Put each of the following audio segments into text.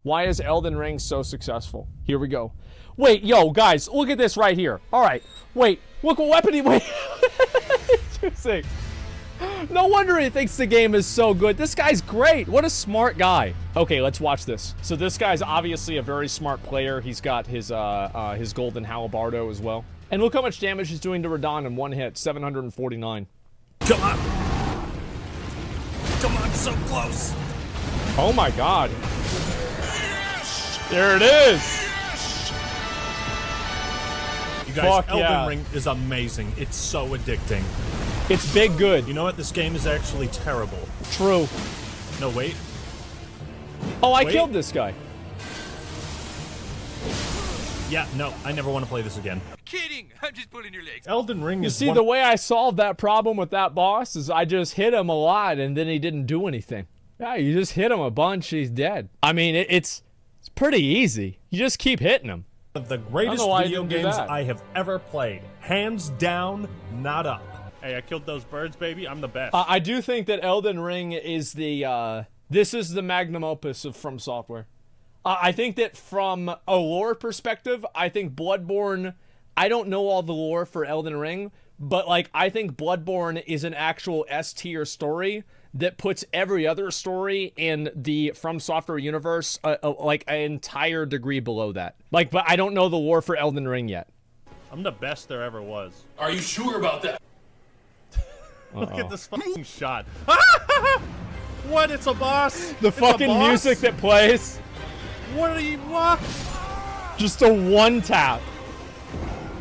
Why is Elden Ring so successful? Here we go. Wait, yo, guys, look at this right here. All right, wait, look what weapon he, wait. 2-6. No wonder he thinks the game is so good. This guy's great. What a smart guy. Okay, let's watch this. So this guy's obviously a very smart player. He's got his golden halabardo as well. And look how much damage he's doing to Radon in one hit, 749. Come on. Come on, so close. Oh my god. There it is. You guys, Elden Ring is amazing. It's so addicting. It's big good. You know what? This game is actually terrible. True. No, wait. Oh, I killed this guy. Yeah, no, I never want to play this again. Kidding! I'm just pulling your legs. Elden Ring is the way I solved that problem with that boss is I just hit him a lot and then he didn't do anything. Yeah, you just hit him a bunch, he's dead. I mean, it's pretty easy. You just keep hitting him. One of the greatest video games I have ever played. Hands down, not up. Hey, I killed those birds, baby. I'm the best. I do think that Elden Ring is the, this is the magnum opus of From Software. I think that from a lore perspective, I think Bloodborne, I don't know all the lore for Elden Ring, but like, I think Bloodborne is an actual S-tier story that puts every other story in the From Software universe, like an entire degree below that. Like, but I don't know the lore for Elden Ring yet. I'm the best there ever was. Are you sure about that? Look at this fucking shot. What? It's a boss? The fucking music that plays. What are you, what? Just a one tap.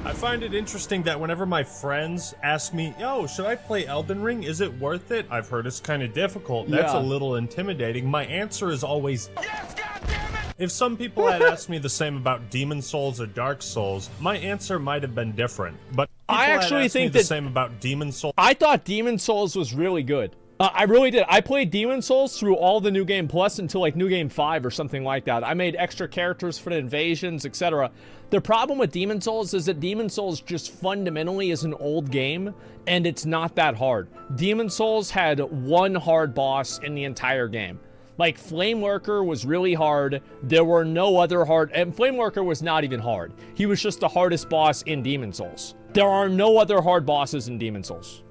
I find it interesting that whenever my friends ask me, yo, should I play Elden Ring? Is it worth it? I've heard it's kind of difficult. That's a little intimidating. My answer is always, yes, goddammit! If some people had asked me the same about Demon Souls or Dark Souls, my answer might have been different. But I actually think the same about Demon Souls. I thought Demon Souls was really good. I really did. I played Demon Souls through all the New Game Plus until like New Game 5 or something like that. I made extra characters for the invasions, etc. The problem with Demon Souls is that Demon Souls just fundamentally is an old game, and it's not that hard. Demon Souls had one hard boss in the entire game. Like, Flame Lurker was really hard. There were no other hard... And Flame Lurker was not even hard. He was just the hardest boss in Demon Souls. There are no other hard bosses in Demon Souls.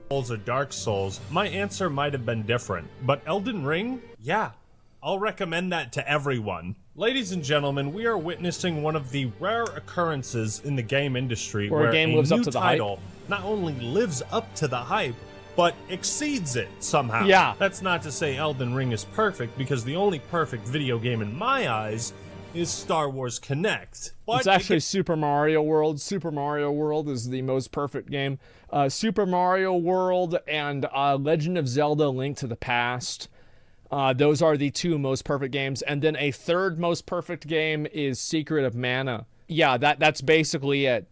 Or Dark Souls, my answer might have been different. But Elden Ring? Yeah. I'll recommend that to everyone. Ladies and gentlemen, we are witnessing one of the rare occurrences in the game industry where a game lives up to the hype. Not only lives up to the hype, but exceeds it somehow. Yeah. That's not to say Elden Ring is perfect, because the only perfect video game in my eyes is Star Wars Connect. But it's actually Super Mario World. Super Mario World is the most perfect game. Super Mario World and Legend of Zelda: Link to the Past. Those are the two most perfect games. And then a third most perfect game is Secret of Mana. Yeah, that's basically it.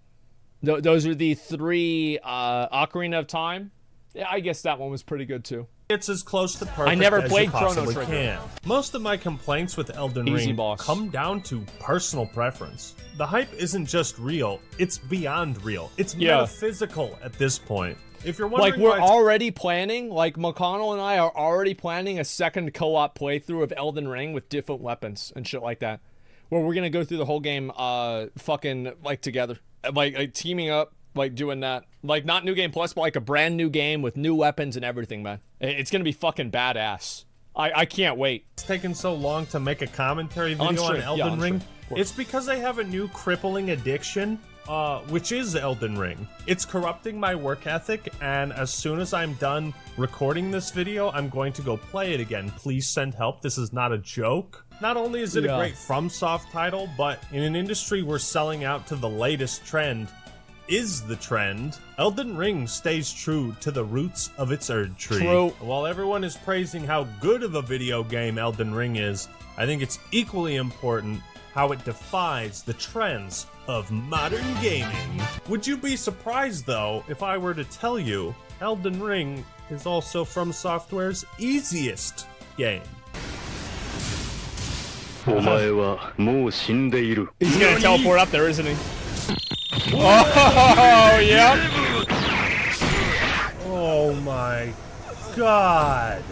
Those are the three. Ocarina of Time. Yeah, I guess that one was pretty good too. It's as close to perfect I never as played you possibly Chrono can. Most of my complaints with Elden Ring come down to personal preference. The hype isn't just real, it's beyond real. It's metaphysical at this point. If you're wondering, like, we're already planning, like, McConnell and I are already planning a second co-op playthrough of Elden Ring with different weapons and shit like that, where we're gonna go through the whole game fucking, like, together, like teaming up, like, doing that. Like, not New Game Plus, but like a brand new game with new weapons and everything, man. It's gonna be fucking badass. I can't wait. It's taken so long to make a commentary video on Elden Ring. It's because I have a new crippling addiction, which is Elden Ring. It's corrupting my work ethic, and as soon as I'm done recording this video, I'm going to go play it again. Please send help. This is not a joke. Not only is it a great FromSoft title, but in an industry where selling out to the latest trend is the trend, Elden Ring stays true to the roots of its Erd tree. True. While everyone is praising how good of a video game Elden Ring is, I think it's equally important how it defies the trends of modern gaming. Would you be surprised, though, if I were to tell you Elden Ring is also From Software's easiest game? He's gonna teleport up there, isn't he? Oh, yeah. Oh my god.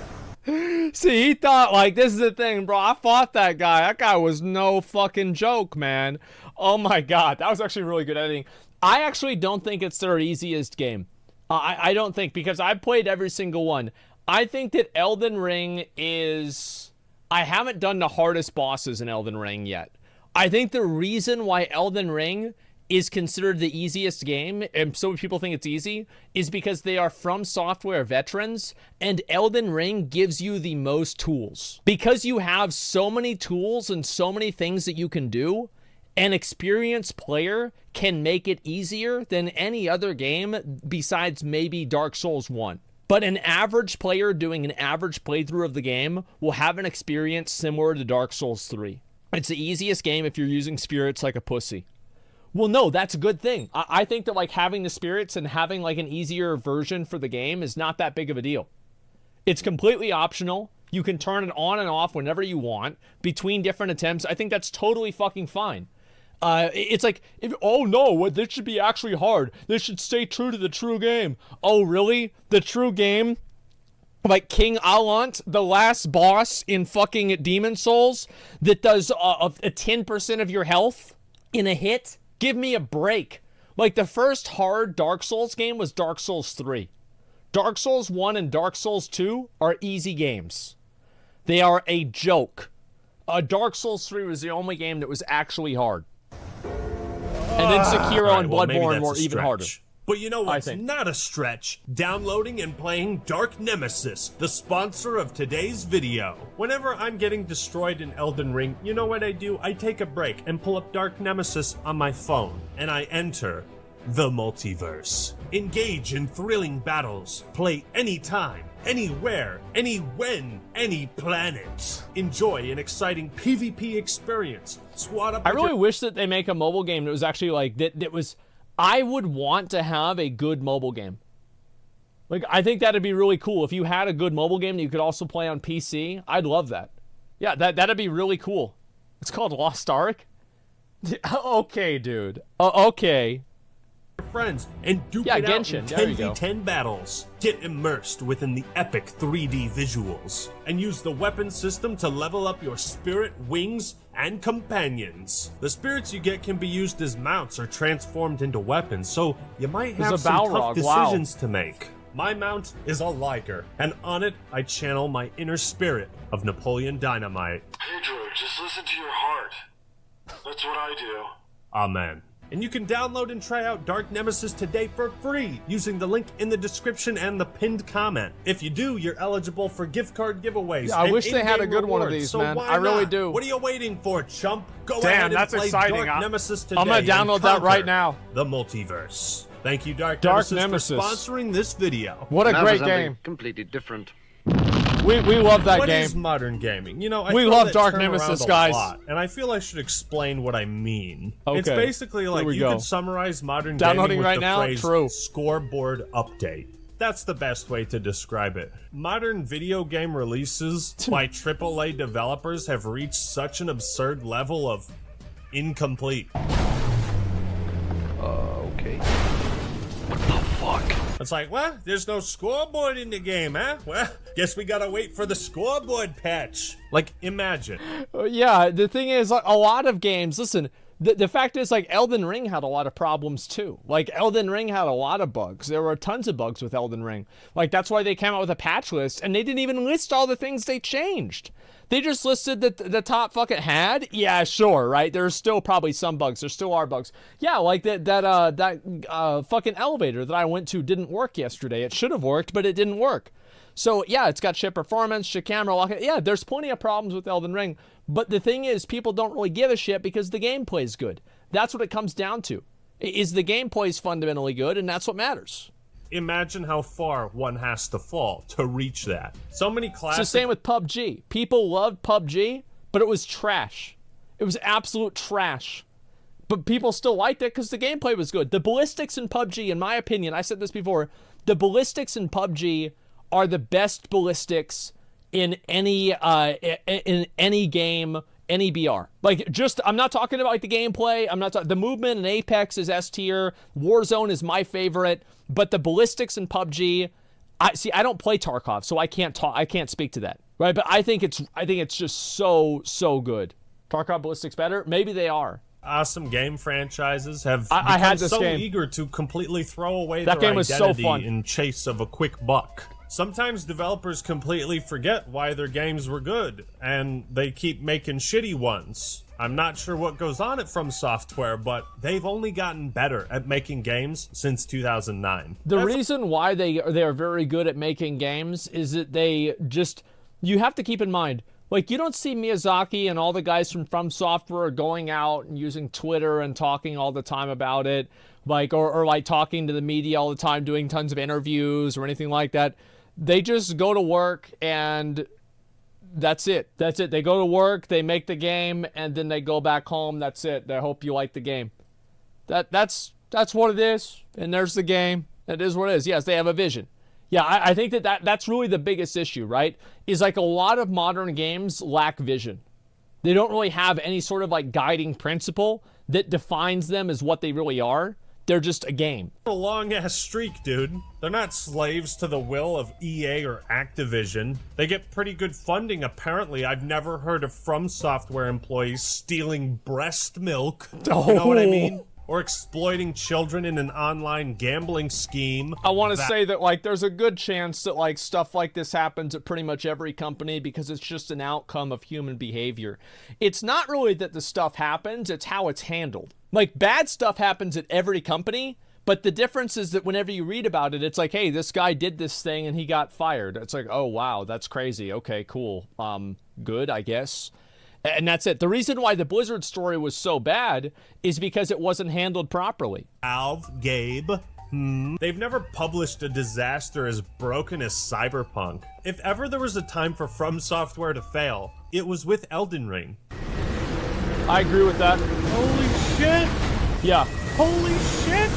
See, he thought, like, this is the thing, bro. I fought that guy. That guy was no fucking joke, man. Oh, my God. That was actually really good editing. I actually don't think it's their easiest game. I don't think, because I've played every single one. I think that Elden Ring is... I haven't done the hardest bosses in Elden Ring yet. I think the reason why Elden Ring is considered the easiest game, and so many people think it's easy, is because they are From Software veterans, and Elden Ring gives you the most tools. Because you have so many tools and so many things that you can do, an experienced player can make it easier than any other game besides maybe Dark Souls 1. But an average player doing an average playthrough of the game will have an experience similar to Dark Souls 3. It's the easiest game if you're using spirits like a pussy. Well, no, that's a good thing. I think that, like, having the spirits and having, like, an easier version for the game is not that big of a deal. It's completely optional. You can turn it on and off whenever you want between different attempts. I think that's totally fucking fine. It's like, oh no, this should be actually hard. This should stay true to the true game. Oh, really? The true game? Like King Allant, the last boss in fucking Demon Souls that does a 10% of your health in a hit? Give me a break. Like, the first hard Dark Souls game was Dark Souls 3. Dark Souls 1 and Dark Souls 2 are easy games. They are a joke. Dark Souls 3 was the only game that was actually hard. And then Sekiro and Bloodborne were even harder. But you know what's not a stretch? Downloading and playing Dark Nemesis, the sponsor of today's video. Whenever I'm getting destroyed in Elden Ring, you know what I do? I take a break and pull up Dark Nemesis on my phone, and I enter the multiverse. Engage in thrilling battles. Play anytime, anywhere, any when, any planet. Enjoy an exciting PvP experience. Swat up. I really wish that they make a mobile game that was actually like that was... I would want to have a good mobile game. Like, I think that'd be really cool. If you had a good mobile game that you could also play on PC, I'd love that. Yeah, that'd be really cool. It's called Lost Ark? Okay, dude. Okay. Friends and duke it out in 10v10 battles. Get immersed within the epic 3D visuals and use the weapon system to level up your spirit, wings, and companions. The spirits you get can be used as mounts or transformed into weapons, so you might have some tough decisions to make. My mount is a Liger, and on it I channel my inner spirit of Napoleon Dynamite. Pedro, just listen to your heart. That's what I do. Amen. And you can download and try out Dark Nemesis today for free using the link in the description and the pinned comment. If you do, you're eligible for gift card giveaways. Yeah, I wish they had a good one of these, man. I really do. What are you waiting for, chump? Go ahead and play Dark Nemesis today. I'm gonna download that right now. The multiverse. Thank you, Dark Nemesis, for sponsoring this video. What a great game. Completely different. We love that game. What is modern gaming? You know, we love Dark Nemesis, guys. And I feel I should explain what I mean. Okay. It's basically like you could summarize modern gaming with the phrase scoreboard update. That's the best way to describe it. Modern video game releases by AAA developers have reached such an absurd level of incomplete. Okay. What the fuck? It's like, well, there's no scoreboard in the game, huh? Well, guess we gotta wait for the scoreboard patch. Like, imagine. Yeah, the thing is, like, a lot of games, listen, the fact is, like, Elden Ring had a lot of problems, too. Like, Elden Ring had a lot of bugs. There were tons of bugs with Elden Ring. Like, that's why they came out with a patch list, and they didn't even list all the things they changed. They just listed the top fucking had. Yeah, sure, right? There's still probably some bugs. There still are bugs. Yeah, like that fucking elevator that I went to didn't work yesterday. It should have worked, but it didn't work. So yeah, it's got shit performance, shit camera lock. Yeah, there's plenty of problems with Elden Ring. But the thing is, people don't really give a shit because the gameplay is good. That's what it comes down to. Is the gameplay is fundamentally good, and that's what matters. Imagine how far one has to fall to reach that. So many classic... It's the same with PUBG. People loved PUBG, but it was trash. It was absolute trash. But people still liked it because the gameplay was good. The ballistics in PUBG, in my opinion, I said this before, the ballistics in PUBG are the best ballistics in any game, any BR. Like, just, I'm not talking about like the gameplay. I'm not talking, the movement in Apex is S tier. Warzone is my favorite. But the ballistics in PUBG, I don't play Tarkov, so I can't speak to that. right? But I think it's just so good. Tarkov Ballistics better? Maybe they are. Awesome game franchises have I had become this so game. eager to completely throw away That their game was so identity fun. in chase of a quick buck. Sometimes developers completely forget why their games were good, and they keep making shitty ones. I'm not sure what goes on at From Software, but they've only gotten better at making games since 2009. The reason why they are very good at making games is that you have to keep in mind, like, you don't see Miyazaki and all the guys from Software going out and using Twitter and talking all the time about it, like, or like talking to the media all the time, doing tons of interviews or anything like that. They just go to work and that's it. That's it. They go to work, they make the game, and then they go back home. That's it. I hope you like the game. That's what it is. And there's the game. That is what it is. Yes, they have a vision. Yeah, I think that's really the biggest issue, right? Is like a lot of modern games lack vision. They don't really have any sort of like guiding principle that defines them as what they really are. They're just a game. A long-ass streak, dude. They're not slaves to the will of EA or Activision. They get pretty good funding, apparently. I've never heard of From Software employees stealing breast milk. You know what I mean? Or exploiting children in an online gambling scheme. I want to say that, like, there's a good chance that, like, stuff like this happens at pretty much every company because it's just an outcome of human behavior. It's not really that the stuff happens, it's how it's handled. Like, bad stuff happens at every company, but the difference is that whenever you read about it, it's like, hey, this guy did this thing and he got fired. It's like, oh, wow, that's crazy. Okay, cool. Good, I guess. And that's it. The reason why the Blizzard story was so bad is because it wasn't handled properly. Valve, Gabe. They've never published a disaster as broken as Cyberpunk. If ever there was a time for From Software to fail, it was with Elden Ring. I agree with that. Holy shit! Yeah. Holy shit!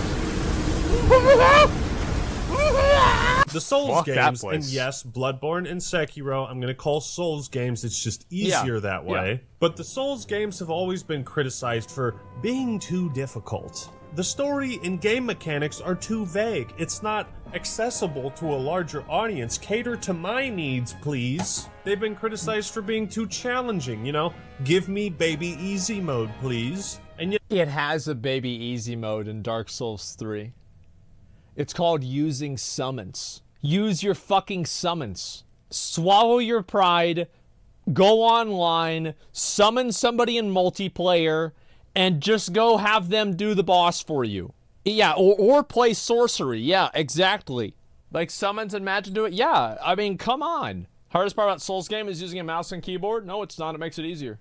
The Souls games, and yes, Bloodborne and Sekiro, I'm gonna call Souls games, it's just easier that way. Yeah. But the Souls games have always been criticized for being too difficult. The story and game mechanics are too vague. It's not accessible to a larger audience. Cater to my needs, please. They've been criticized for being too challenging, you know? Give me baby easy mode, please. And yet it has a baby easy mode in Dark Souls 3. It's called using summons. Use your fucking summons. Swallow your pride, go online, summon somebody in multiplayer, and just go have them do the boss for you. Yeah, or play sorcery. Yeah, exactly. Like summons and magic do it. Yeah, I mean, come on. Hardest part about Souls game is using a mouse and keyboard? No, it's not. It makes it easier.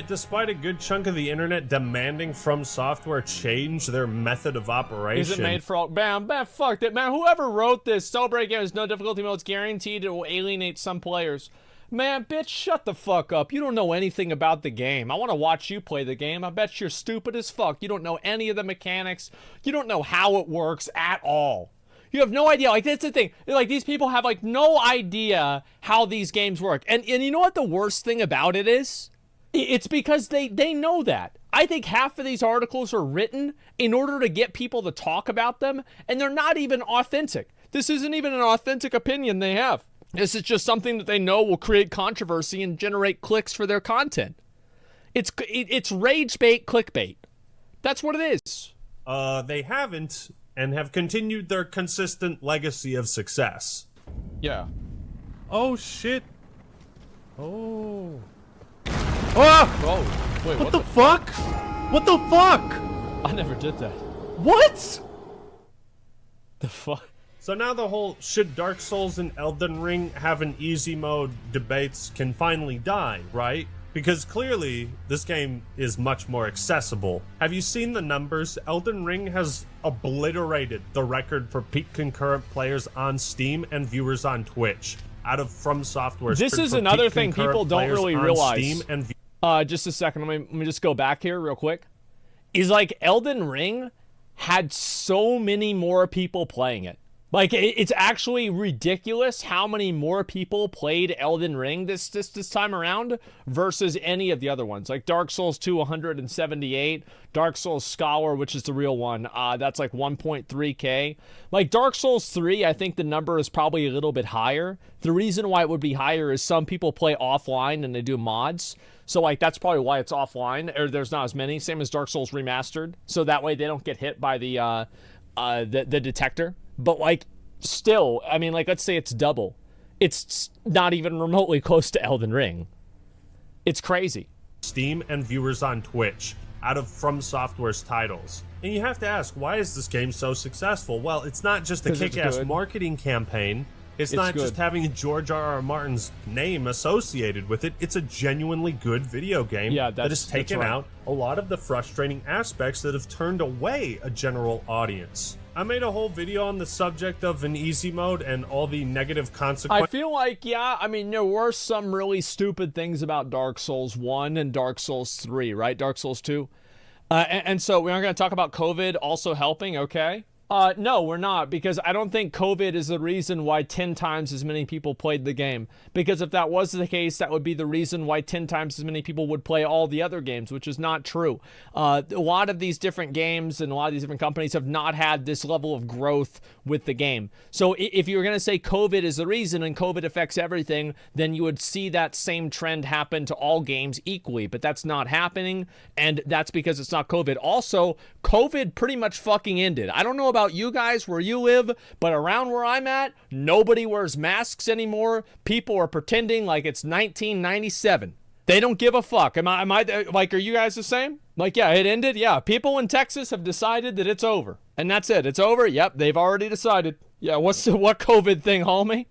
Despite a good chunk of the internet demanding From Software change their method of operation. Is it made for all? Bam, fuck that, man. Whoever wrote this, Celebrate Games, no difficulty mode, it's guaranteed it will alienate some players. Man, bitch, shut the fuck up. You don't know anything about the game. I want to watch you play the game. I bet you're stupid as fuck. You don't know any of the mechanics. You don't know how it works at all. You have no idea. Like, that's the thing. Like, these people have, like, no idea how these games work. And you know what the worst thing about it is? It's because they know that. I think half of these articles are written in order to get people to talk about them, and they're not even authentic. This isn't even an authentic opinion they have. This is just something that they know will create controversy and generate clicks for their content. It's rage bait, clickbait. That's what it is. They haven't, and have continued their consistent legacy of success. Yeah. Oh, shit. Oh. Ah! Oh, wait, what the fuck? What the fuck? I never did that. What? The fuck? So now the whole should Dark Souls and Elden Ring have an easy mode debates can finally die, right? Because clearly this game is much more accessible. Have you seen the numbers? Elden Ring has obliterated the record for peak concurrent players on Steam and viewers on Twitch. Out of From Software's. This is another thing people don't really realize. Just a second, let me just go back here real quick. Is like Elden Ring had so many more people playing it. Like, it's actually ridiculous how many more people played Elden Ring this time around versus any of the other ones. Like Dark Souls 2, 178. Dark Souls Scholar, which is the real one, that's like 1.3K. Like Dark Souls 3, I think the number is probably a little bit higher. The reason why it would be higher is some people play offline and they do mods. So, like, that's probably why it's offline, or there's not as many. Same as Dark Souls Remastered. So that way they don't get hit by the detector. But, like, still, I mean, like, let's say it's double. It's not even remotely close to Elden Ring. It's crazy. Steam and viewers on Twitch out of From Software's titles. And you have to ask, why is this game so successful? Well, it's not just a kick-ass marketing campaign. It's not just having George R.R. Martin's name associated with it. It's a genuinely good video game that has taken out a lot of the frustrating aspects that have turned away a general audience. I made a whole video on the subject of an easy mode and all the negative consequences. I feel like, I mean, there were some really stupid things about Dark Souls 1 and Dark Souls 3, right? Dark Souls 2. And so we aren't going to talk about COVID also helping, okay? No, we're not, because I don't think COVID is the reason why 10 times as many people played the game. Because if that was the case, that would be the reason why 10 times as many people would play all the other games, which is not true. A lot of these different games and a lot of these different companies have not had this level of growth with the game. So if you were going to say COVID is the reason and COVID affects everything, then you would see that same trend happen to all games equally. But that's not happening, and that's because it's not COVID. Also, COVID pretty much fucking ended. I don't know about you guys where you live, but around where I'm at, nobody wears masks anymore. People are pretending like it's 1997. They don't give a fuck. Am I like, are you guys the same? Like, yeah, it ended. Yeah, people in Texas have decided that it's over, and that's it. It's over. Yep, they've already decided. Yeah, what COVID thing, homie?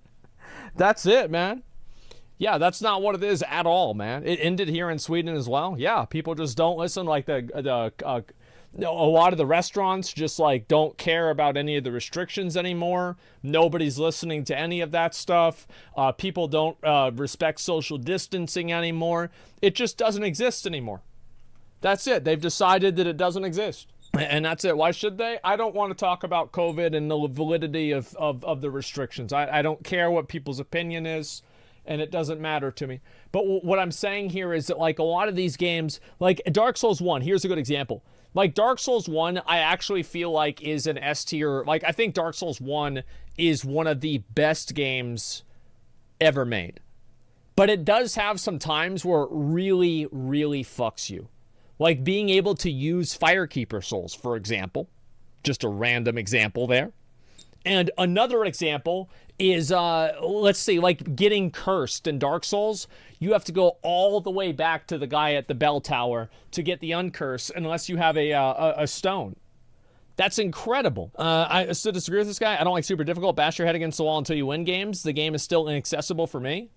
That's it, man. Yeah, that's not what it is at all, man. It ended here in Sweden as well. Yeah, people just don't listen. Like a lot of the restaurants just like don't care about any of the restrictions anymore. Nobody's listening to any of that stuff. People don't respect social distancing anymore. It just doesn't exist anymore. That's it. They've decided that it doesn't exist. And that's it. Why should they? I don't want to talk about COVID and the validity of the restrictions. I don't care what people's opinion is, and it doesn't matter to me. But what I'm saying here is that, like, a lot of these games, like Dark Souls 1, here's a good example. Like, Dark Souls 1, I actually feel like is an S tier. Like, I think Dark Souls 1 is one of the best games ever made. But it does have some times where it really, really fucks you. Like being able to use Firekeeper souls, for example. Just a random example there. And another example is, let's see, like getting cursed in Dark Souls. You have to go all the way back to the guy at the bell tower to get the uncurse unless you have a stone. That's incredible. I still disagree with this guy. I don't like super difficult. Bash your head against the wall until you win games. The game is still inaccessible for me.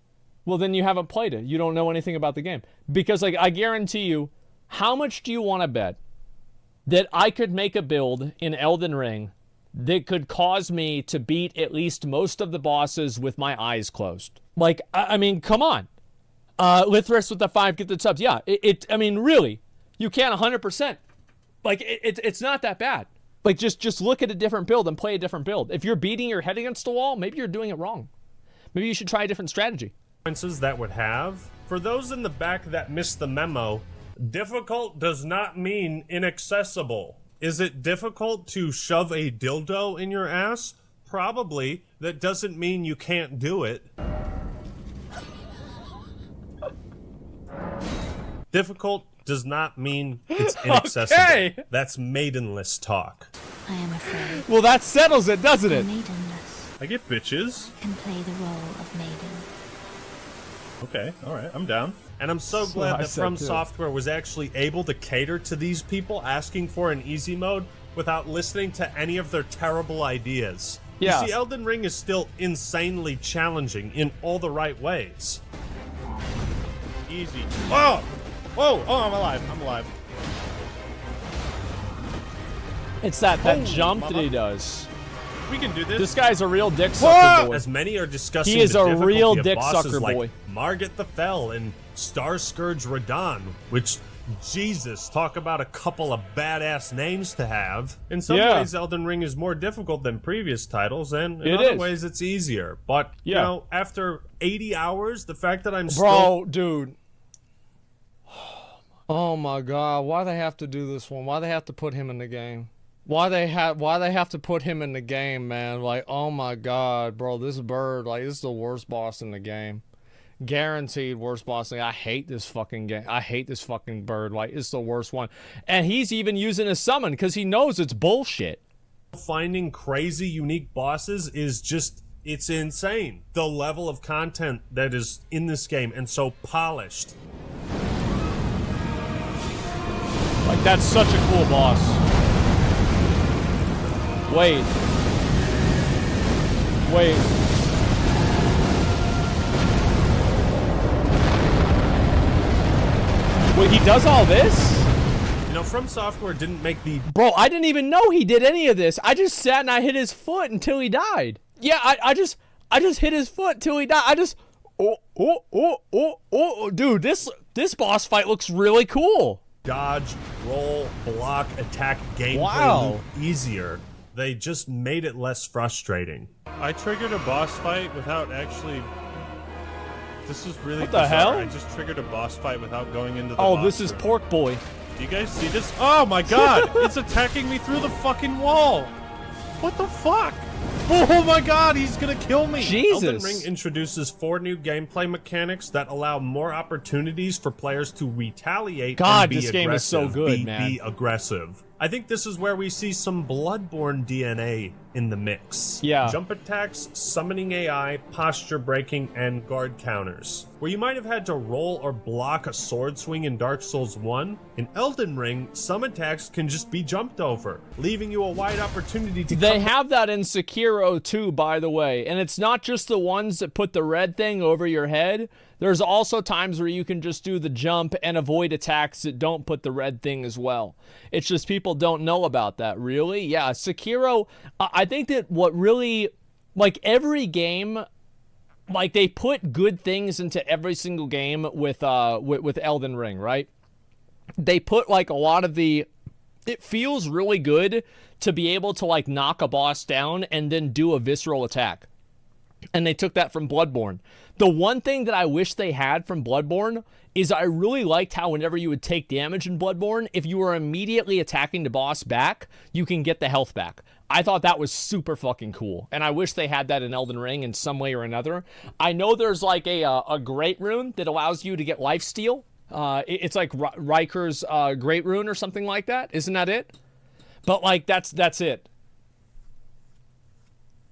Well, then you haven't played it. You don't know anything about the game. Because, like, I guarantee you, how much do you want to bet that I could make a build in Elden Ring that could cause me to beat at least most of the bosses with my eyes closed? Like, I mean, come on. Lithris with the 5, get the subs. Yeah, I mean, really, you can 100%. Like, it's not that bad. Like, just look at a different build and play a different build. If you're beating your head against the wall, maybe you're doing it wrong. Maybe you should try a different strategy. That would have. For those in the back that missed the memo, difficult does not mean inaccessible. Is it difficult to shove a dildo in your ass? Probably. That doesn't mean you can't do it. Difficult does not mean it's inaccessible. Okay. That's maidenless talk. I am afraid. Well, that settles it, doesn't it? Maidenless I get bitches. can play the role of maiden. Okay, alright, I'm down. And I'm so glad that From Software was actually able to cater to these people asking for an easy mode without listening to any of their terrible ideas. Yeah. You see, Elden Ring is still insanely challenging in all the right ways. Easy. Oh! Whoa! Oh, I'm alive. It's that jump that he does. We can do this. This guy's a real dick sucker boy. As many are discussing he is the a real difficulty of dick bosses sucker like boy. Margit the Fell and Star Scourge Radahn, which Jesus, talk about a couple of badass names to have. In some Yeah. ways, Elden Ring is more difficult than previous titles, and in It other is. ways, it's easier. But, you Yeah. know, after 80 hours, the fact that I'm still... Bro, dude. Oh my god, why they have to do this one? Why they have to put him in the game? Why they have to put him in the game, man? Like, oh my god, bro, this bird, like, this is the worst boss in the game. Guaranteed worst boss thing. I hate this fucking game. I hate this fucking bird. Like, it's the worst one. And he's even using a summon because he knows it's bullshit. Finding crazy, unique bosses is just... It's insane. The level of content that is in this game and so polished. Like, that's such a cool boss. Wait. Wait, he does all this? You know, From Software didn't make the... Bro, I didn't even know he did any of this. I just sat and I hit his foot until he died. Yeah, I just hit his foot until he died. Dude, this boss fight looks really cool. Dodge, roll, block, attack gameplay Wow. easier. They just made it less frustrating. I triggered a boss fight without actually... This is really What the bizarre. hell? I just triggered a boss fight without going into the Oh, boss this is room. Pork Boy. Do you guys see this? Oh my god! It's attacking me through the fucking wall! What the fuck? Oh my god, he's gonna kill me! Elden Ring Jesus. introduces 4 new gameplay mechanics that allow more opportunities for players to retaliate God, and be this game is so aggressive. good, Be man. aggressive. I think this is where we see some Bloodborne DNA in the mix. Yeah. Jump attacks, summoning AI, posture breaking, and guard counters. Where you might have had to roll or block a sword swing in Dark Souls 1, in Elden Ring, some attacks can just be jumped over, leaving you a wide opportunity to They have that in Sekiro too, by the way. And it's not just the ones that put the red thing over your head. There's also times where you can just do the jump and avoid attacks that don't put the red thing as well. It's just people don't know about that, really. Yeah, Sekiro, I think that what really, like every game, like they put good things into every single game with Elden Ring, right? They put like a lot of the, it feels really good to be able to like knock a boss down and then do a visceral attack. And they took that from Bloodborne. The one thing that I wish they had from Bloodborne is I really liked how whenever you would take damage in Bloodborne, if you were immediately attacking the boss back, you can get the health back. I thought that was super fucking cool. And I wish they had that in Elden Ring in some way or another. I know there's like a great rune that allows you to get lifesteal. It's like Riker's great rune or something like that. Isn't that it? But like, that's it.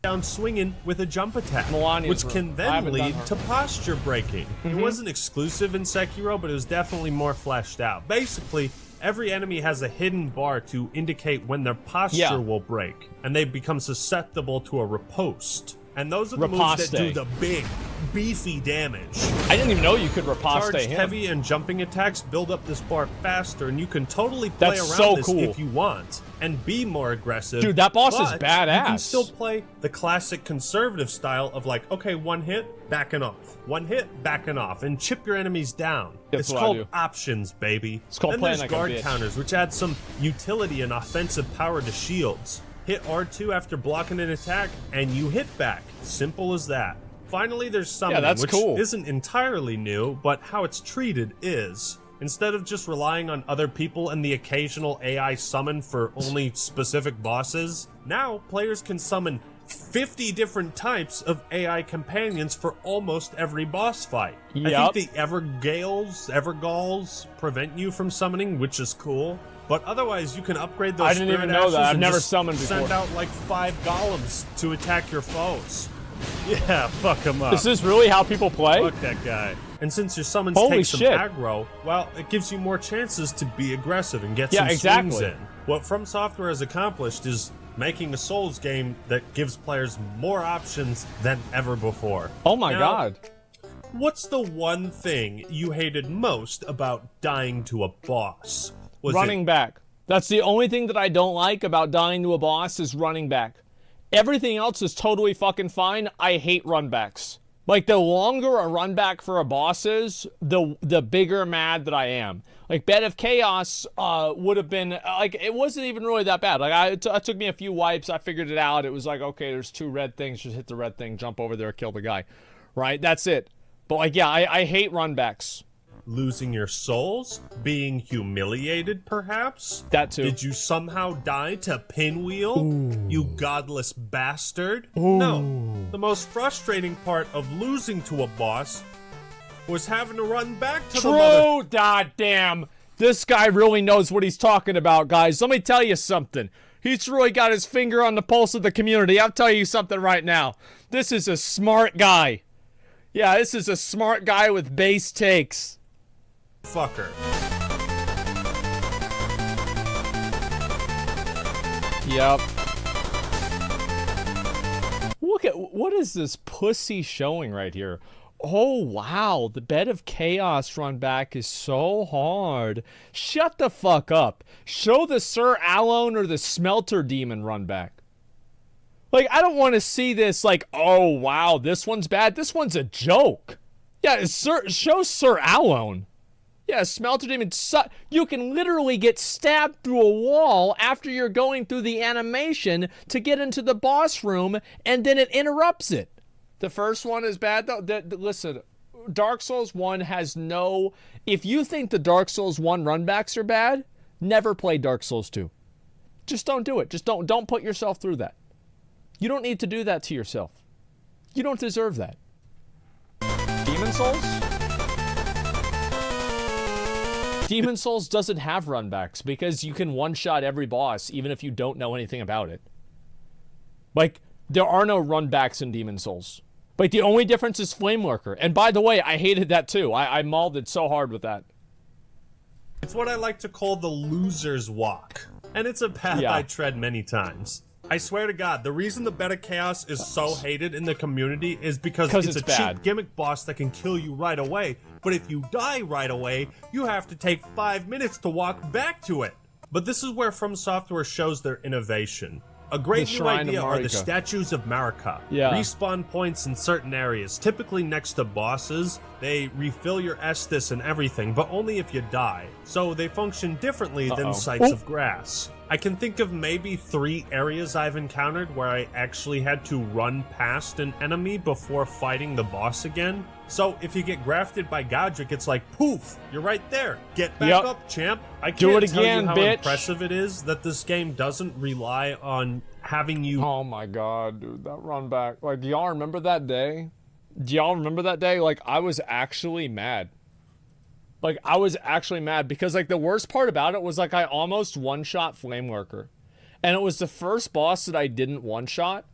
down swinging with a jump attack, Melania's which can I then haven't done lead her. to posture breaking. It wasn't exclusive in Sekiro, but it was definitely more fleshed out. Basically, every enemy has a hidden bar to indicate when their posture will break, and they become susceptible to a riposte. And those are the moves that do the big, beefy damage. I didn't even know you could riposte Charged him. heavy and jumping attacks build up this bar faster, and you can totally play That's around so this cool. if you want, and be more aggressive. Dude, that boss is but badass. You can still play the classic conservative style of like, okay, one hit, backing off. One hit, backing off, and chip your enemies down. That's It's what I called do. options, baby. It's called then playing there's like a guard bitch. counters, which add some utility and offensive power to shields. Hit R2 after blocking an attack, and you hit back. Simple as that. Finally, there's summoning, that's which cool. isn't entirely new, but how it's treated is. Instead of just relying on other people and the occasional AI summon for only specific bosses, now players can summon 50 different types of AI companions for almost every boss fight. Yep. I think the Evergalls prevent you from summoning, which is cool. But otherwise, you can upgrade those I didn't even spirit know that. ashes I've and never just summoned send before. out like 5 golems to attack your foes. Yeah, fuck him up. Is this really how people play? Fuck that guy. And since your summons Holy take some shit. aggro, well, it gives you more chances to be aggressive and get Yeah, some exactly. swings in. What From Software has accomplished is making a Souls game that gives players more options than ever before. Oh my Now, god. What's the one thing you hated most about dying to a boss? Was Running back. That's the only thing that I don't like about dying to a boss is running back. Everything else is totally fucking fine. I hate run backs. Like, the longer a run back for a boss is, the bigger mad that I am. Like, Bed of Chaos would have been, like, it wasn't even really that bad. Like, it took me a few wipes. I figured it out. It was like, okay, there's 2 red things. Just hit the red thing, jump over there, kill the guy. Right? That's it. But, like, yeah, I hate runbacks. Losing your souls? Being humiliated, perhaps? That too. Did you somehow die to Pinwheel? Ooh. You godless bastard? Ooh. No. The most frustrating part of losing to a boss was having to run back to the mother... True, goddamn. This guy really knows what he's talking about, guys. Let me tell you something. He's really got his finger on the pulse of the community. I'll tell you something right now. This is a smart guy. Yeah, this is a smart guy with base takes. Fucker. Yep. Look at, what is this pussy showing right here? Oh, wow. The Bed of Chaos run back is so hard. Shut the fuck up. Show the Sir Alone or the Smelter Demon run back. Like, I don't want to see this like, oh, wow, this one's bad. This one's a joke. Yeah, show Sir Alone. Yeah, Smelter Demon. You can literally get stabbed through a wall after you're going through the animation to get into the boss room, and then it interrupts it. The first one is bad, though. Listen, Dark Souls 1 has no... If you think the Dark Souls 1 runbacks are bad, never play Dark Souls 2. Just don't do it. Just don't put yourself through that. You don't need to do that to yourself. You don't deserve that. Demon Souls? Demon Souls doesn't have runbacks because you can one-shot every boss even if you don't know anything about it. Like, there are no runbacks in Demon Souls. Like, the only difference is Flame Lurker. And by the way, I hated that too. I mauled it so hard with that. It's what I like to call the loser's walk. And it's a path I tread many times. I swear to God, the reason the Bed of Chaos is so hated in the community is because it's a cheap gimmick boss that can kill you right away. But if you die right away, you have to take 5 minutes to walk back to it. But this is where From Software shows their innovation. A great new idea are the statues of Marika. Yeah. Respawn points in certain areas, typically next to bosses. They refill your Estus and everything, but only if you die. So they function differently than sites of grass. I can think of maybe 3 areas I've encountered where I actually had to run past an enemy before fighting the boss again. So if you get grafted by Godric, it's like, poof, you're right there. Get back up, champ. I can't tell you how impressive it is that this game doesn't rely on having you... Oh my God, dude, that run back. Like, do y'all remember that day? Do y'all remember that day? Like, I was actually mad. Like, I was actually mad because, like, the worst part about it was, like, I almost one-shot Flame Lurker. And it was the first boss that I didn't one-shot.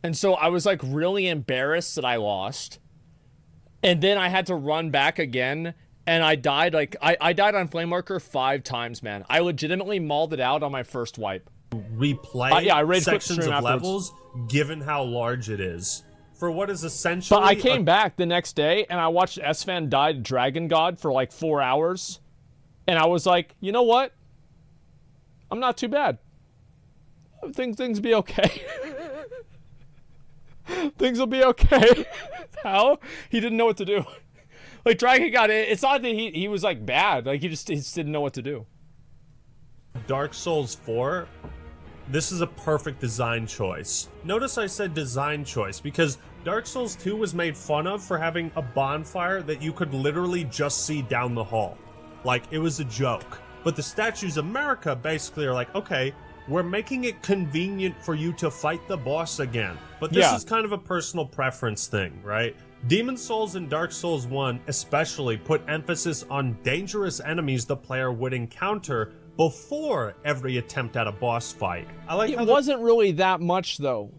And so I was, like, really embarrassed that I lost. And then I had to run back again, and I died, like, I died on Flame Lurker 5 times, man. I legitimately mauled it out on my first wipe. Replay sections of levels, given how large it is. For what is essentially... But I came back the next day, and I watched Esfand die to Dragon God for, like, 4 hours. And I was like, you know what? I'm not too bad. I think things will be okay. Things will be okay. How? He didn't know what to do. Like, Dragon God, it's not that he was, like, bad. Like, he just didn't know what to do. Dark Souls 4, this is a perfect design choice. Notice I said design choice because Dark Souls 2 was made fun of for having a bonfire that you could literally just see down the hall. Like, it was a joke. But the statues of Marika basically are like, okay, we're making it convenient for you to fight the boss again. But this is kind of a personal preference thing, right? Demon Souls and Dark Souls 1 especially put emphasis on dangerous enemies the player would encounter before every attempt at a boss fight. I like how it wasn't really that much, though.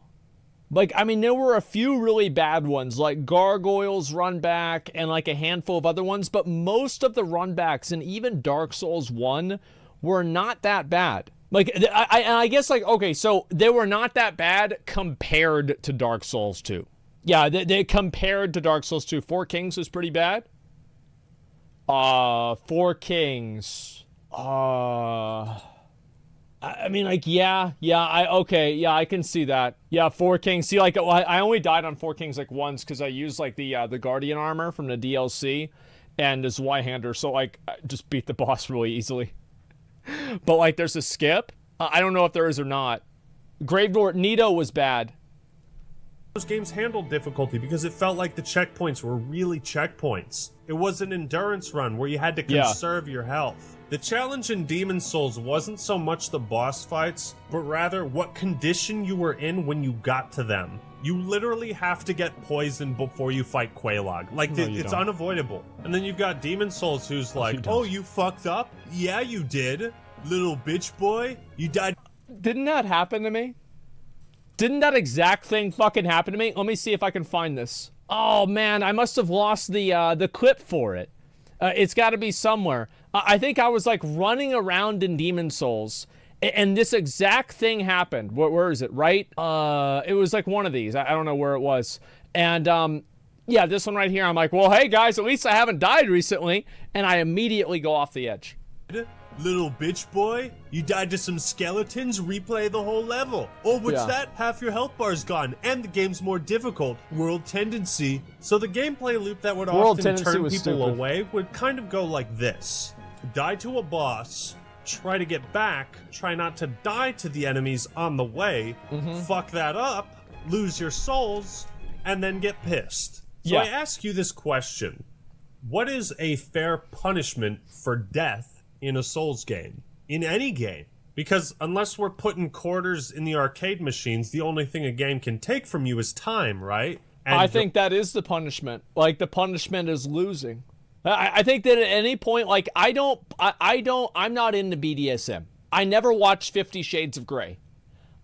Like, I mean, there were a few really bad ones, like Gargoyles run back and, like, a handful of other ones, but most of the runbacks in even Dark Souls 1 were not that bad. Like, I guess, like, okay, so they were not that bad compared to Dark Souls 2. Yeah, they compared to Dark Souls 2. Four Kings was pretty bad. Four Kings. I mean, like, I can see that. Yeah, Four Kings. See, like, I only died on Four Kings, like, once because I used, like, the Guardian armor from the DLC. and his Y-hander, so like I just beat the boss really easily. But like there's a skip. I don't know if there is or not. Gravelord Nito was bad. Those games handled difficulty because it felt like the checkpoints were really checkpoints. It was an endurance run where you had to conserve your health. The challenge in Demon's Souls wasn't so much the boss fights, but rather what condition you were in when you got to them. You literally have to get poisoned before you fight Quelaag. Like, it's unavoidable. And then you've got Demon's Souls who's like, oh, you fucked up? Yeah, you did. Little bitch boy. You died. Didn't that happen to me? Didn't that exact thing fucking happen to me? Let me see if I can find this. Oh man, I must have lost the clip for it. It's got to be somewhere. I think I was like running around in Demon's Souls, and this exact thing happened. Where is it? Right? It was like one of these. I don't know where it was. And yeah, this one right here. I'm like, well, hey guys, at least I haven't died recently, and I immediately go off the edge. Little bitch boy, you died to some skeletons, replay the whole level. Oh, what's that? Half your health bar's gone, and the game's more difficult. World tendency. So the gameplay loop that would often turn people away would kind of go like this. Die to a boss, try to get back, try not to die to the enemies on the way, fuck that up, lose your souls, and then get pissed. So I ask you this question. What is a fair punishment for death in a Souls game? In any game? Because unless we're putting quarters in the arcade machines, the only thing a game can take from you is time, right? And I think that is the punishment. Like, the punishment is losing. I think that at any point, like, I'm not into BDSM. I never watched 50 Shades of Grey.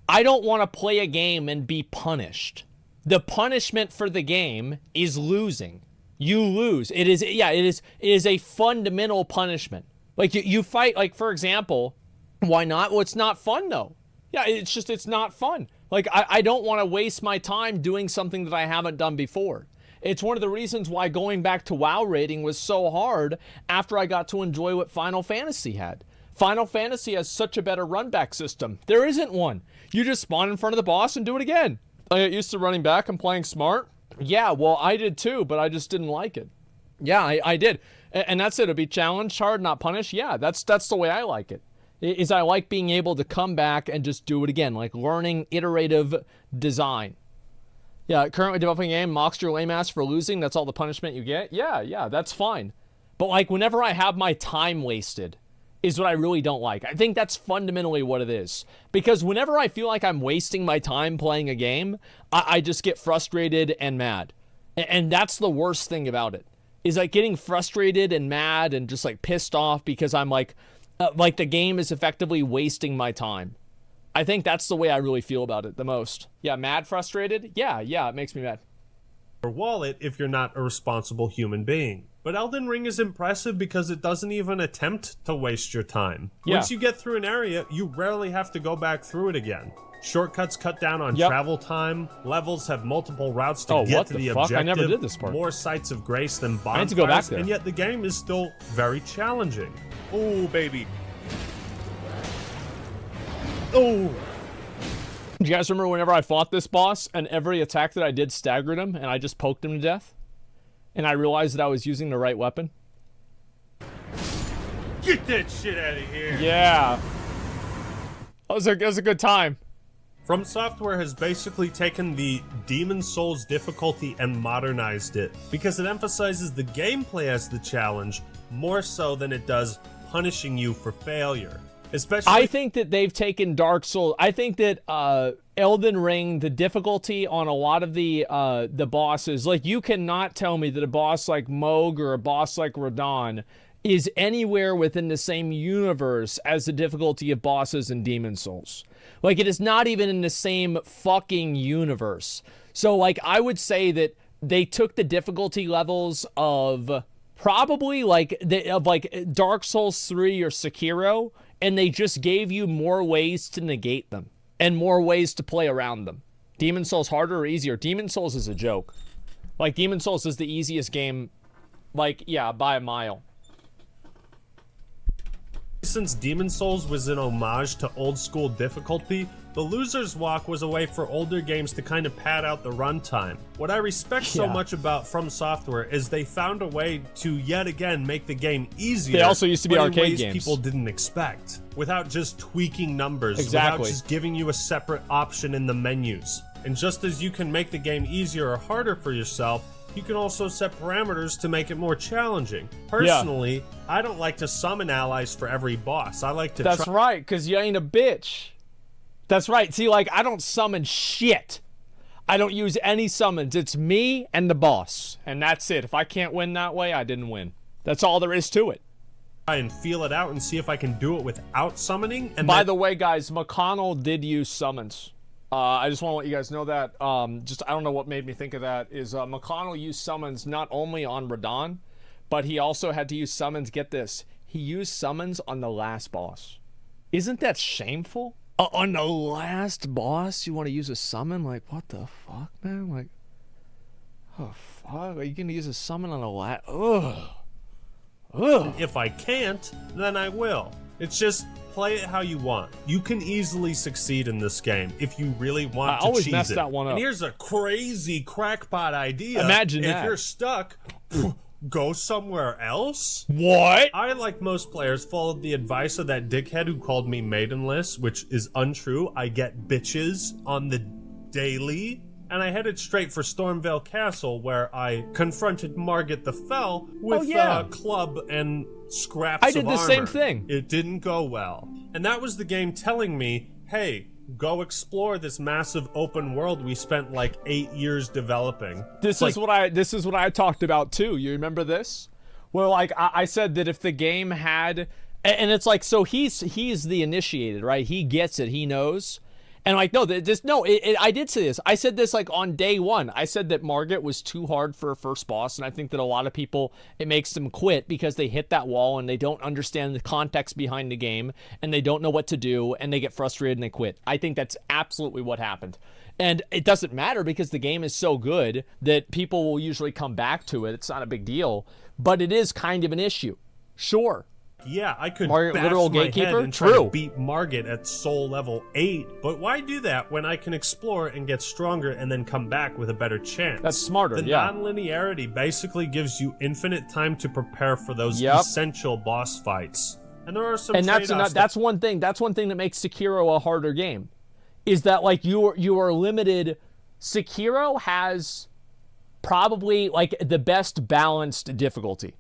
I don't want to play a game and be punished. The punishment for the game is losing. You lose. It is a fundamental punishment. Like, you fight, like, for example, why not? Well, it's not fun, though. Yeah, it's not fun. Like, I don't want to waste my time doing something that I haven't done before. It's one of the reasons why going back to WoW raiding was so hard after I got to enjoy what Final Fantasy had. Final Fantasy has such a better run-back system. There isn't one. You just spawn in front of the boss and do it again. I get used to running back and playing smart. Yeah, well, I did too, but I just didn't like it. Yeah, I did. And that's it. It'll be challenged hard, not punished. Yeah, that's the way I like it. Is I like being able to come back and just do it again, like learning iterative design. Yeah, currently developing a game, mocks your lame ass for losing. That's all the punishment you get. Yeah, that's fine. But like whenever I have my time wasted is what I really don't like. I think that's fundamentally what it is. Because whenever I feel like I'm wasting my time playing a game, I just get frustrated and mad. And that's the worst thing about it. Is like getting frustrated and mad and just like pissed off because I'm like the game is effectively wasting my time. I think that's the way I really feel about it the most. Yeah, mad, frustrated? Yeah, it makes me mad. Your wallet if you're not a responsible human being. But Elden Ring is impressive because it doesn't even attempt to waste your time. Yeah. Once you get through an area, you rarely have to go back through it again. Shortcuts cut down on travel time. Levels have multiple routes to get to the objective. I never did this part. More sites of grace than bonfires. I need to go back there. And yet the game is still very challenging. Oh, baby. Oh. Do you guys remember whenever I fought this boss and every attack that I did staggered him and I just poked him to death? And I realized that I was using the right weapon? Get that shit out of here. Yeah. That was a good time. From Software has basically taken the Demon's Souls difficulty and modernized it because it emphasizes the gameplay as the challenge more so than it does punishing you for failure. Especially, I think that they've taken Dark Souls. I think that Elden Ring, the difficulty on a lot of the bosses, like you cannot tell me that a boss like Moog or a boss like Radon is anywhere within the same universe as the difficulty of bosses in Demon's Souls. Like, it is not even in the same fucking universe. So, like, I would say that they took the difficulty levels of probably, like, Dark Souls 3 or Sekiro, and they just gave you more ways to negate them and more ways to play around them. Demon's Souls harder or easier? Demon's Souls is a joke. Like, Demon's Souls is the easiest game, like, yeah, by a mile. Since Demon's Souls was an homage to old school difficulty, the Loser's Walk was a way for older games to kind of pad out the runtime. What I respect so much about From Software is they found a way to yet again make the game easier. They also used to be but in arcade ways games. People didn't expect, without just tweaking numbers, Exactly. without just giving you a separate option in the menus. And just as you can make the game easier or harder for yourself, you can also set parameters to make it more challenging. Personally, I don't like to summon allies for every boss. I like to That's right, because you ain't a bitch. That's right. See, like, I don't summon shit. I don't use any summons. It's me and the boss. And that's it. If I can't win that way, I didn't win. That's all there is to it. try and feel it out and see if I can do it without summoning. And by the way, guys, McConnell did use summons. I just want to let you guys know that. I don't know what made me think of that. Is McConnell used summons not only on Radon, but he also had to use summons. Get this. He used summons on the last boss. Isn't that shameful? On the last boss, you want to use a summon? Like, what the fuck, man? Like, oh, fuck. Are you going to use a summon on the last... Ugh. Ugh. If I can't, then I will. It's just play it how you want. You can easily succeed in this game if you really want to always cheese mess it. that one up. And here's a crazy crackpot idea. Imagine if that. you're stuck, go somewhere else. What? I, like most players, followed the advice of that dickhead who called me maidenless, which is untrue. I get bitches on the daily. And I headed straight for Stormvale Castle, where I confronted Margit the Fell with a club and scraps of armor. I did the same thing. It didn't go well. And that was the game telling me, hey, go explore this massive open world we spent like 8 years developing. This is what I talked about too. You remember this? Well, like I said that if the game had, and it's like, so he's the initiated, right? He gets it. He knows. And like, no, I did say this. I said this like on day one. I said that Margit was too hard for a first boss, and I think that a lot of people, it makes them quit because they hit that wall and they don't understand the context behind the game, and they don't know what to do, and they get frustrated and they quit. I think that's absolutely what happened. And it doesn't matter because the game is so good that people will usually come back to it. It's not a big deal, but it is kind of an issue. Sure. Yeah, I could Margit, bash literal my gatekeeper? head and try True. to beat Margit at soul level 8, but why do that when I can explore and get stronger and then come back with a better chance? That's smarter, The yeah. non-linearity basically gives you infinite time to prepare for those essential boss fights. And there are some trade-offs. That's one thing that makes Sekiro a harder game. Is that like you are limited. Sekiro has probably like the best balanced difficulty.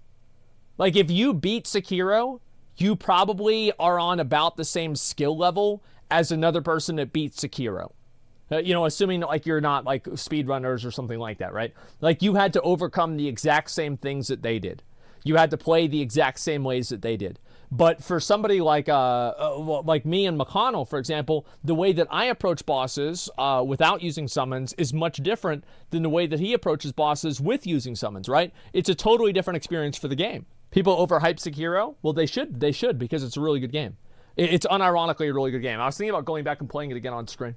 Like, if you beat Sekiro, you probably are on about the same skill level as another person that beats Sekiro. Assuming, like, you're not, like, speedrunners or something like that, right? Like, you had to overcome the exact same things that they did. You had to play the exact same ways that they did. But for somebody like me and McConnell, for example, the way that I approach bosses without using summons is much different than the way that he approaches bosses with using summons, right? It's a totally different experience for the game. People overhype Sekiro. Well, they should because it's a really good game. It's unironically a really good game. I was thinking about going back and playing it again on screen.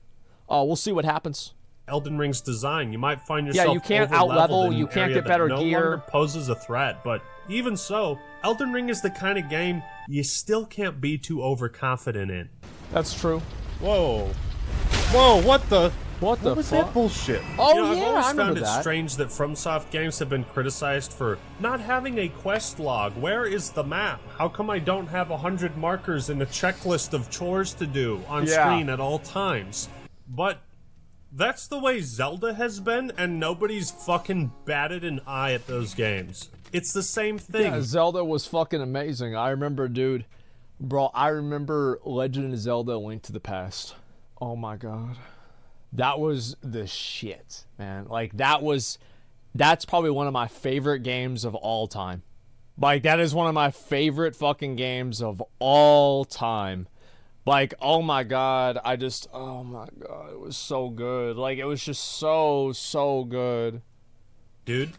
We'll see what happens. Elden Ring's design, you might find yourself you can't over-leveled out-level, in you an can't area get better that gear. No longer poses a threat, but even so, Elden Ring is the kind of game you still can't be too overconfident in. That's true. Whoa, what the? What was fuck? that bullshit? Oh, I've yeah, always I remember found it that. strange that FromSoft games have been criticized for not having a quest log. Where is the map? How come I don't have 100 markers and a checklist of chores to do on screen at all times? But that's the way Zelda has been, and nobody's fucking batted an eye at those games. It's the same thing. Yeah, Zelda was fucking amazing. I remember, dude. Bro, I remember Legend of Zelda: Link to the Past. Oh my god. That was the shit, man. Like, that's probably one of my favorite games of all time. Like, that is one of my favorite fucking games of all time. Like, oh my god, oh my god, it was so good. Like, it was just so good. Dude,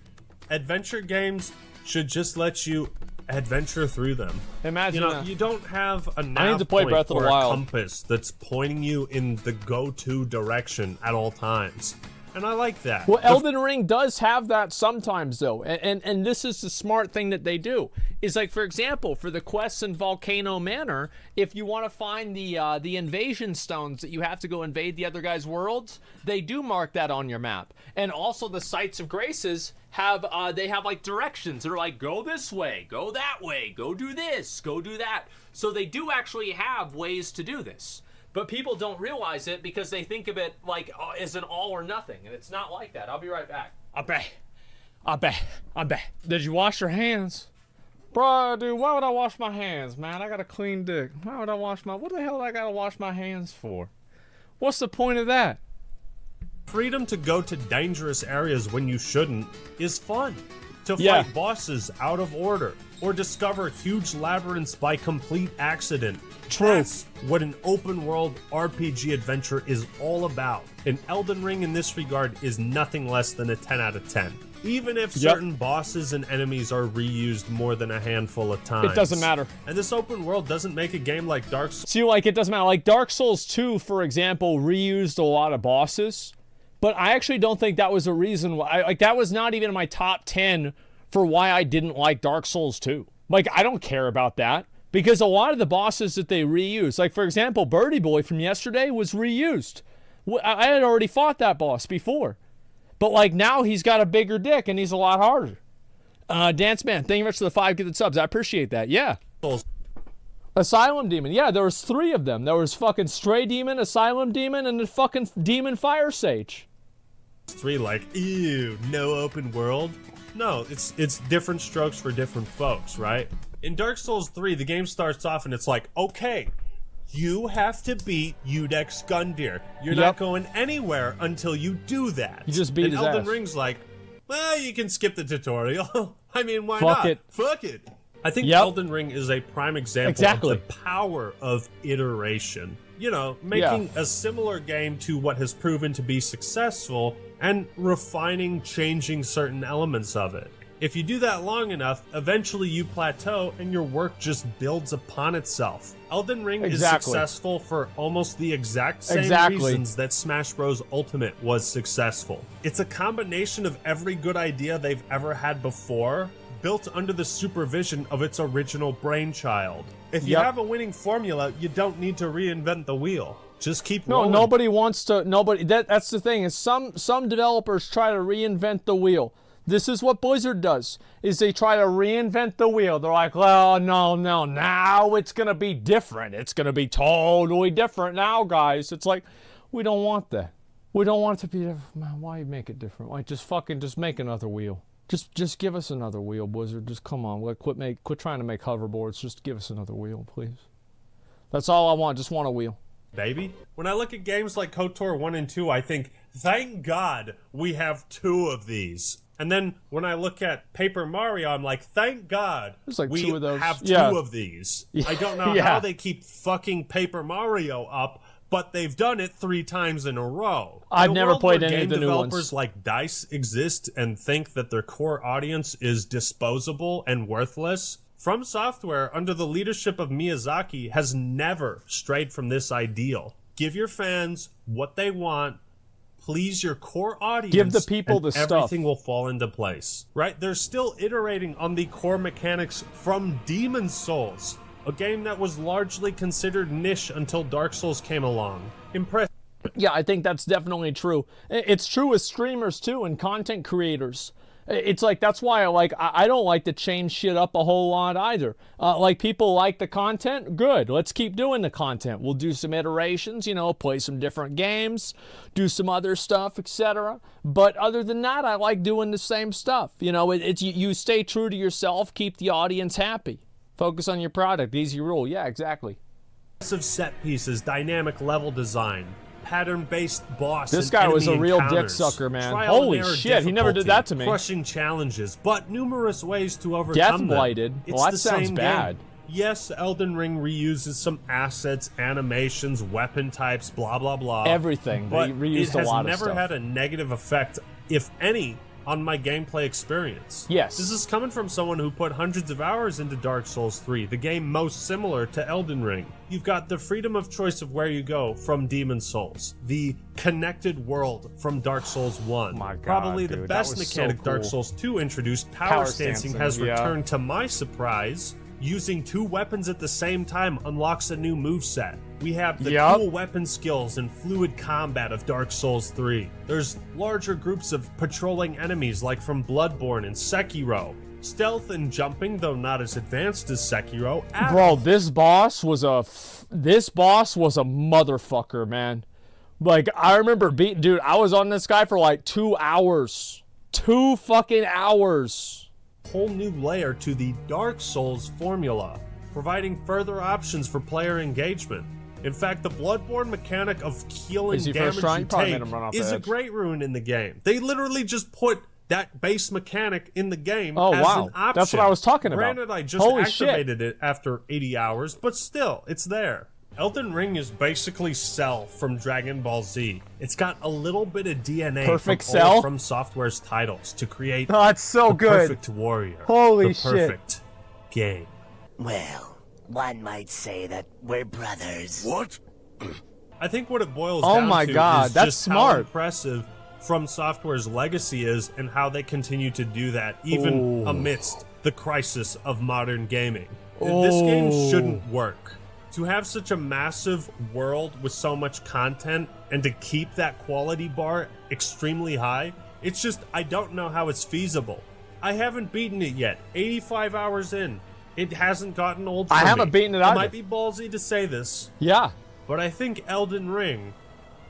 adventure games should just let you adventure through them. Imagine that. You don't have a I need nav to play point Breath of the or a Wild. compass that's pointing you in the go-to direction at all times. and I like that. Well, Elden Ring does have that sometimes, though, and this is the smart thing that they do. Is like, for example, for the quests in Volcano Manor, if you want to find the invasion stones that you have to go invade the other guy's worlds, they do mark that on your map. And also the Sites of Graces have they have like directions. They're like, go this way, go that way, go do this, go do that. So they do actually have ways to do this. But people don't realize it because they think of it like as an all or nothing, and it's not like that. I'll be right back. I bet. Did you wash your hands? Bro, dude, why would I wash my hands, man? I got a clean dick. Why would I wash what the hell do I gotta wash my hands for? What's the point of that? Freedom to go to dangerous areas when you shouldn't is fun. To fight bosses out of order, or discover huge labyrinths by complete accident. True. That's what an open world RPG adventure is all about. And Elden Ring in this regard is nothing less than a 10 out of 10. Even if certain bosses and enemies are reused more than a handful of times. It doesn't matter. And this open world doesn't make a game like Dark Souls. See, like, it doesn't matter. Like, Dark Souls 2, for example, reused a lot of bosses. But I actually don't think that was a reason why. Like, that was not even in my top 10 for why I didn't like Dark Souls 2. Like, I don't care about that. Because a lot of the bosses that they reuse, like, for example, Birdie Boy from yesterday was reused. I had already fought that boss before. But, like, now he's got a bigger dick and he's a lot harder. Dance Man, thank you much for the 5 gifted subs. I appreciate that. Yeah. Asylum Demon. Yeah, there was 3 of them. There was fucking Stray Demon, Asylum Demon, and the fucking Demon Fire Sage. 3 like, ew, no open world. No, it's different strokes for different folks, right? In Dark Souls 3, the game starts off and it's like, okay, you have to beat Udex Gundyr. You're not going anywhere until you do that. You just beat his Elden ass. Ring's like, well, you can skip the tutorial. I mean, why Fuck not? it. Fuck it. I think Elden Ring is a prime example of the power of iteration. You know, making a similar game to what has proven to be successful and refining, changing certain elements of it. If you do that long enough, eventually you plateau and your work just builds upon itself. Elden Ring is successful for almost the exact same reasons that Smash Bros. Ultimate was successful. It's a combination of every good idea they've ever had before, built under the supervision of its original brainchild. If you have a winning formula, you don't need to reinvent the wheel. Just keep rolling. No, nobody wants to. That's the thing. Is some developers try to reinvent the wheel. This is what Blizzard does. Is they try to reinvent the wheel. They're like, well, no, now it's gonna be different. It's gonna be totally different now, guys. It's like, we don't want that. We don't want it to be different. Man, why make it different? Like, just make another wheel. Just give us another wheel, Blizzard. Just come on. Like, quit trying to make hoverboards. Just give us another wheel, please. That's all I want. Just want a wheel. Baby. When I look at games like KOTOR 1 and 2, I think, thank God we have 2 of these. And then when I look at Paper Mario, I'm like, thank God like we 2 of those. have 2 of these. I don't know how they keep fucking Paper Mario up, but they've done it 3 times in a row. I've never played any of the new ones. Developers like DICE exist and think that their core audience is disposable and worthless. From Software, under the leadership of Miyazaki, has never strayed from this ideal. Give your fans what they want, please your core audience, give the people the stuff. Everything will fall into place. Right? They're still iterating on the core mechanics from Demon Souls, a game that was largely considered niche until Dark Souls came along. Impressive. Yeah, I think that's definitely true. It's true with streamers too and content creators. It's like, that's why I don't like to change shit up a whole lot either. Like, people like the content, good. Let's keep doing the content. We'll do some iterations, play some different games, do some other stuff, etc. But other than that, I like doing the same stuff. You stay true to yourself, keep the audience happy. Focus on your product, easy rule. Yeah, exactly. Set pieces, dynamic level design, pattern-based boss. This guy was a real dick sucker, man. Holy shit, he never did that to me. Crushing challenges, but numerous ways to overcome them. Death Blighted. Well, that sounds bad. Yes, Elden Ring reuses some assets, animations, weapon types, blah, blah, blah. Everything. But they reused a lot of stuff. It has never had a negative effect, if any, on my gameplay experience. Yes. This is coming from someone who put hundreds of hours into Dark Souls 3, the game most similar to Elden Ring. You've got the freedom of choice of where you go from Demon Souls, the connected world from Dark Souls 1. My God, probably the dude, best that was so mechanic Dark cool. Souls 2 introduced, power stancing has yeah. returned to my surprise. Using 2 weapons at the same time unlocks a new moveset. We have the cool weapon skills and fluid combat of Dark Souls 3. There's larger groups of patrolling enemies like from Bloodborne and Sekiro. Stealth and jumping, though not as advanced as Sekiro. Bro, this boss was a motherfucker, man. Like, I remember beating, dude, I was on this guy for like 2 hours. 2 fucking hours. Whole new layer to the Dark Souls formula, providing further options for player engagement. In fact, the Bloodborne mechanic of healing damage you take is a great rune in the game. They literally just put that base mechanic in the game as an option. That's what I was talking about. Granted, I just activated it after 80 hours, but still, it's there. Elden Ring is basically Cell from Dragon Ball Z. It's got a little bit of DNA from Software's titles to create it's so the good. perfect warrior. Holy the perfect game. Well, one might say that we're brothers. What? I think what it boils down to is that's just smart. how impressive From Software's legacy is and how they continue to do that, even amidst the crisis of modern gaming. This game shouldn't work. To have such a massive world with so much content and to keep that quality bar extremely high, it's just, I don't know how it's feasible. I haven't beaten it yet, 85 hours in. It hasn't gotten old for me. I haven't beaten it either. It might be ballsy to say this. Yeah. But I think Elden Ring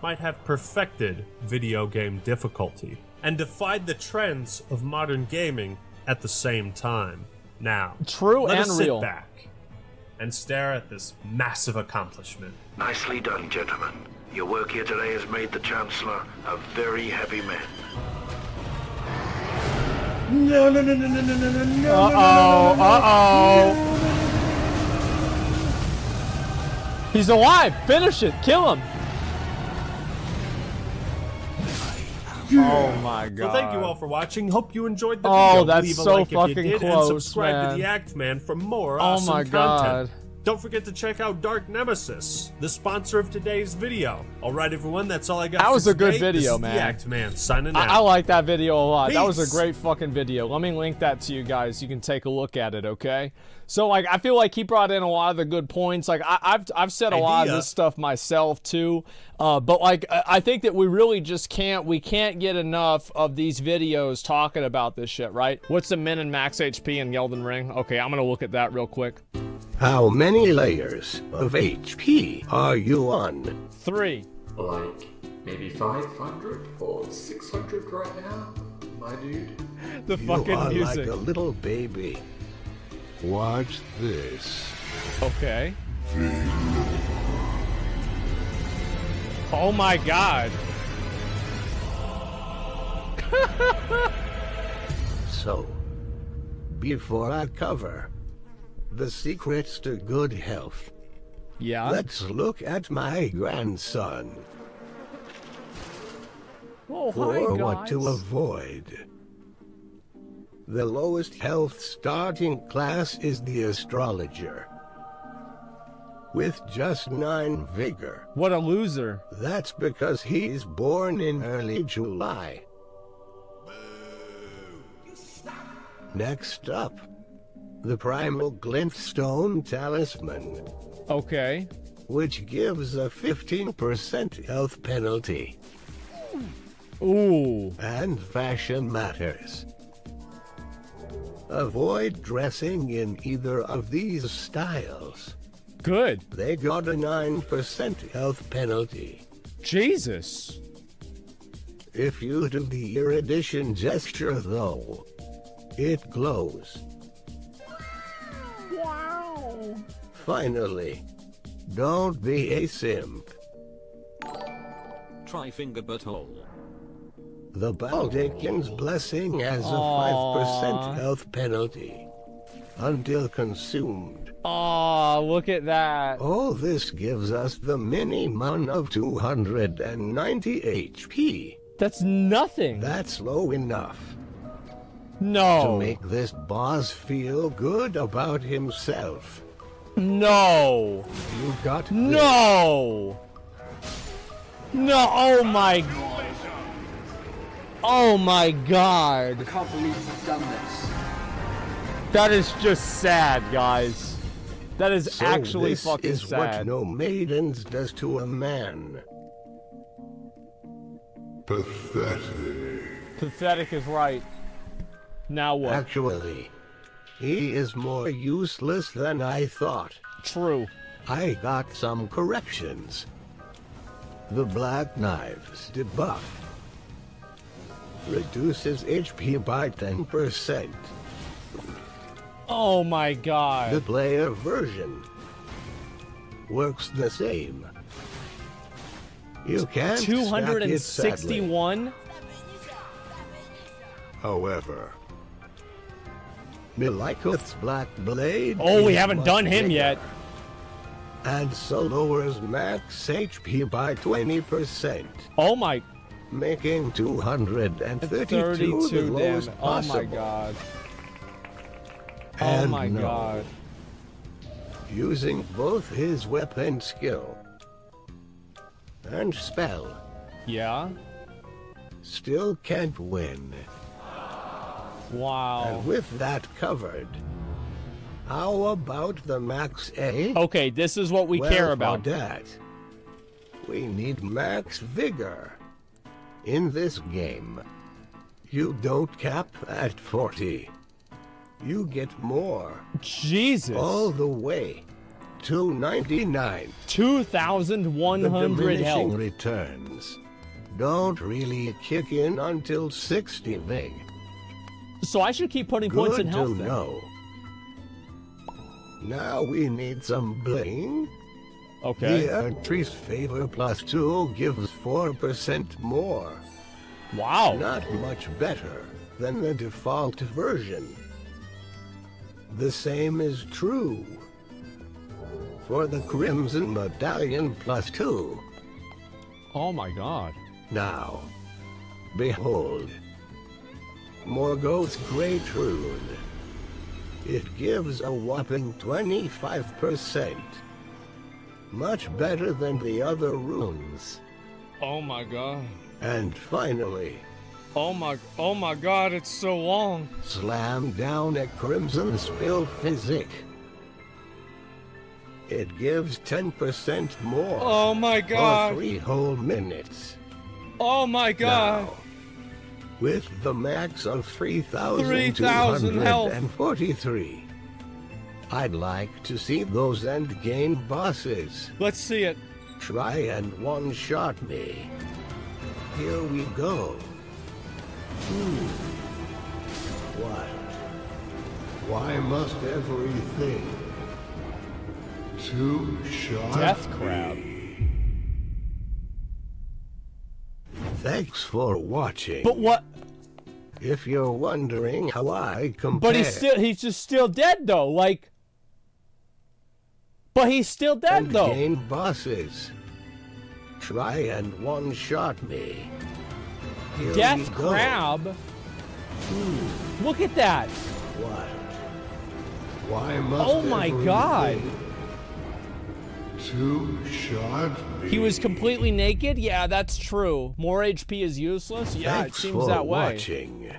might have perfected video game difficulty and defied the trends of modern gaming at the same time. Now, let us sit back and stare at this massive accomplishment. Nicely done, gentlemen. Your work here today has made the Chancellor a very happy man. No. He's alive. Finish it. Kill him. Oh my God. Well, thank you all for watching. Hope you enjoyed the video. Oh, that's Leave a so like fucking if you did, close, and subscribe man. to the Act Man for more awesome my content. God. Don't forget to check out Dark Nemesis, the sponsor of today's video. All right, everyone, that's all I got. That was a good today. video, This is man. The Act Man signing out. I like that video a lot. Peace. That was a great fucking video. Let me link that to you guys. You can take a look at it, okay? So, like, I feel like he brought in a lot of the good points. Like, I've said a lot of this stuff myself, too. But, like, I think that we really just can't get enough of these videos talking about this shit, right? What's the min and max HP in Elden Ring? Okay, I'm going to look at that real quick. How many layers of HP are you on? 3. Like, maybe 500 or 600 right now, my dude. The You fucking are music. like a little baby. Watch this. Okay. Oh my God. So, before I cover the secrets to good health, Yeah. let's look at my grandson. Oh, For hi, guys. what to avoid. The lowest health starting class is the astrologer, with just 9 vigor. What a loser. That's because he's born in early July. Next up, the primal glintstone talisman, Okay. which gives a 15% health penalty. Ooh. And fashion matters. Avoid dressing in either of these styles. Good. They got a 9% health penalty. Jesus. If you do the erudition gesture though, it glows. Wow. Finally, don't be a simp. Try finger butthole. The Baldikin's blessing has a 5% health penalty until consumed. Aw, look at that. All this gives us the minimum of 290 HP. That's nothing. That's low enough No. To make this boss feel good about himself. No. You got No. No. Oh my. Oh my God. I can't believe you've done this. That is just sad, guys. That is So actually this fucking is sad. what no maidens does to a man. Pathetic. Pathetic is right. Now what? Actually, he is more useless than I thought. True. I got some corrections. The Black Knives debuff reduces HP by 10%. Oh my God. The player version works the same. You can't stack it, sadly. 261? However, Milikoth's Black Blade. Oh, we is haven't much done him bigger, yet. and so lowers max HP by 20%. Oh my. Making 232 the 32 lowest damage. Oh possible. my God. Oh And my no, God. using both his weapon skill and spell, Yeah? still can't win. Wow. And with that covered, how about the max A? Okay, this is what we care about. For that, we need max vigor. In this game, you don't cap at 40. You get more. Jesus. All the way to 99. 2,100 The diminishing health. returns don't really kick in until 60 vig. So I should keep putting points in health Good to then. know. Now we need some bling. Okay. The entry's favor +2 gives 4% more. Wow. Not much better than the default version. The same is true for the Crimson Medallion +2. Oh my God. Now, behold, Morgoth's Great Rune. It gives a whopping 25%. Much better than the other runes. Oh my God. And finally, Oh my God, it's so long. slam down a Crimson Spill Physic. It gives 10% more. Oh my God. For 3 whole minutes. Oh my God. Now, with the max of 3,000 health. 3,243. I'd like to see those endgame bosses. Let's see it. Try and one-shot me. Here we go. What? Why must everything two-shot Death crab. Thanks for watching. But what? If you're wondering how I compare... But he's just still dead though, like... But he's still dead though. Game bosses. Try and one-shot me. Here Death we go. crab? Look at that. What? Why must Oh my God. two-shot me? He was completely naked? Yeah, that's true. More HP is useless? Yeah, Thanks it seems for that way. watching.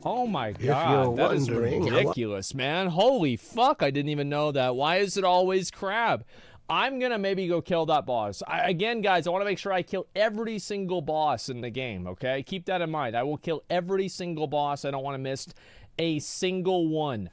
Oh my you're God, that is wondering how I- ridiculous, man. Holy fuck, I didn't even know that. Why is it always crab? I'm gonna maybe go kill that boss. Again, guys, I want to make sure I kill every single boss in the game, okay? Keep that in mind. I will kill every single boss. I don't want to miss a single one.